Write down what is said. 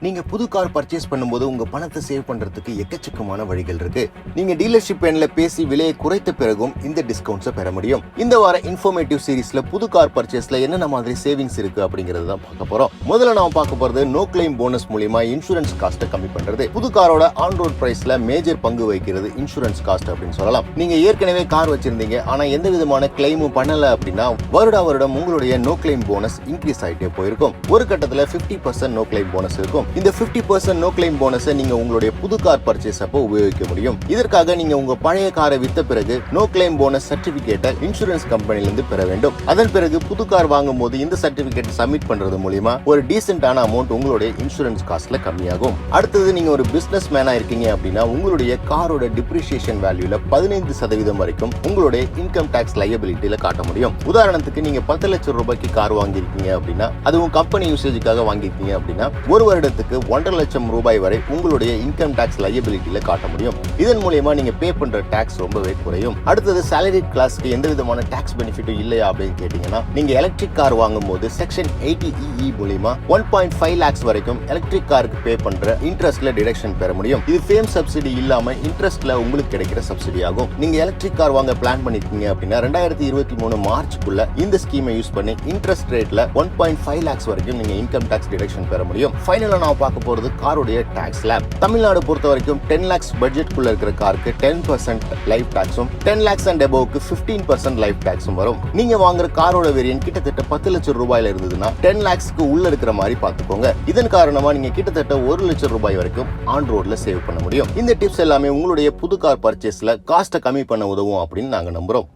நீங்க புது car purchase பண்ணும்போது உங்க பணத்தை சேவ் பண்றதுக்கு எக்கச்சக்கமான வழிகள் இருக்கு. நீங்க டீலர்ஷிப் எண்ல பேசி விலையை குறைத்த பிறகும் இந்த டிஸ்கவுண்ட்ஸை பெற முடியும். இந்த வார இன்ஃபர்மேட்டிவ் சீரிஸ்ல புது கார் பர்ச்சேஸ்ல என்னென்ன மாதிரி சேவிங்ஸ் இருக்கு அப்படிங்கறது தான் பார்க்க போறோம். முதல்ல நாம பார்க்க போறது நோ கிளைம் போனஸ் மூலமா இன்சூரன்ஸ் காஸ்ட்டை கம்மி பண்றது. புது காரோட ஆன் ரோட் பிரைஸ்ல மேஜர் பங்கு வகிக்கிறது இன்சூரன்ஸ் காஸ்ட் அப்படின்னு சொல்லலாம். நீங்க ஏற்கனவே கார் வச்சிருந்தீங்க ஆனா எந்த விதமான கிளைமும் பண்ணல அப்படின்னா வருடம் உங்களுடைய நோ கிளைம் போனஸ் இன்க்ரீஸ் ஆயிட்டே போயிருக்கும். ஒரு கட்டத்துல 50% நோ கிளைம் போனஸ் இருக்கும். இந்த 50% நோ கிளைம் போனஸை நீங்க உங்களுடைய புது கார் பர்ச்சேஸ் அப்போ உபயோகிக்க முடியும். இதற்காக நீங்க உங்க பழைய காரை வித்த பிறகு நோ கிளைம் போனஸ் சர்டிபிகேட்டை இன்சூரன்ஸ் கம்பெனில இருந்து பெற வேண்டும். அதன் பிறகு புது கார் வாங்கும் போது இந்த சர்டிபிகேட் சப்மிட் பண்றது மூலமா ஒரு டீசென்டான அமௌண்ட் உங்களுடைய இன்சூரன்ஸ் காஸ்ட்ல கம்மியாகும். அடுத்தது நீங்க ஒரு பிசினஸ் மேனா இருக்கீங்க அப்படின்னா உங்களுடைய காரோட டிப்ரிசியேஷன் வேல்யூல 15% வரைக்கும் உங்களுடைய இன்கம் டாக்ஸ் லையபிலிட்டியில காட்ட முடியும். உதாரணத்துக்கு நீங்க 10 லட்சம் ரூபாய்க்கு கார் வாங்கியிருக்கீங்க அப்படின்னா அதுவும் கம்பெனி யூசேஜுக்காக வாங்கியிருக்கீங்க அப்படின்னா ஒரு வருடத்துக்கு 1.5 லட்சம் ரூபாய் வரை உங்களுடைய இன்கம் டாக்ஸ் லையபிலிட்டியில காட்ட முடியும். இதன் மூலமா நீங்க பே பண்ற டாக்ஸ் ரொம்பவே குறையும். அடுத்தது சாலரிட் கிளாஸ்க்கு எந்த விதமான டாக்ஸ் பெனிஃபிட்டும் இல்லையா அப்படின்னு கேட்டீங்கன்னா நீங்க எலக்ட்ரிக் கார் வாங்கும் போது செக்ஷன் 80EE மூலமா 1.5 lakhs வரைக்கும் எலக்ட்ரிக் காருக்கு பே பண்ற இன்ட்ரெஸ்ட்ல டிடக்ஷன் பெற முடியும். இது ஃபேம் சப்சிடி இல்லாம இன்ட்ரெஸ்ட்ல உங்களுக்கு கிடைக்கிற சப்சிடி ஆகும். நீங்க எலக்ட்ரிக் கார் வாங்க பிளான் பண்ணிருக்கீங்க அப்படின்னா 2023 மார்ச்சுக்குள்ள இந்த ஸ்கீமை யூஸ் பண்ணி இன்ட்ரெஸ்ட் ரேட்ல 1.5 lakhs வரைக்கும் நீங்க இன்கம் டாக்ஸ் டிடக்ஷன் பெற முடியும். ஃபைனலா நான் பார்க்க போறது காரோடைய டாக்ஸ் ஸ்லாப். தமிழ்நாடு பொறுத்த வரைக்கும் 10 lakhs பட்ஜெட்குள்ள இருக்கிற காருக்கு 10% லைஃப் டாக்ஸும் 10 lakhs அண்ட் அபோவ்க்கு 15% லைஃப் டாக்ஸும் வரும். நீங்க வாங்குற காரோட வேரியன்ட் கிட்டத்தட்ட 10 லட்சம் ரூபாயில இருந்ததுன்னா 10 lakhsக்கு உள்ள இருக்கிற மாதிரி பாத்துக்கோங்க. இதன் காரணமா நீங்க கிட்டத்தட்ட 1 லட்சம் ரூபாய் வரைக்கும் ஆன் ரோட்ல சேவ் பண்ண முடியும். இந்த டிப்ஸ் எல்லாமே உங்களுடைய புது கார் பர்ச்சேஸ்ல காஸ்ட்டை கம்மி பண்ண உதவும் அப்படின்னு நாங்க நம்புறோம்.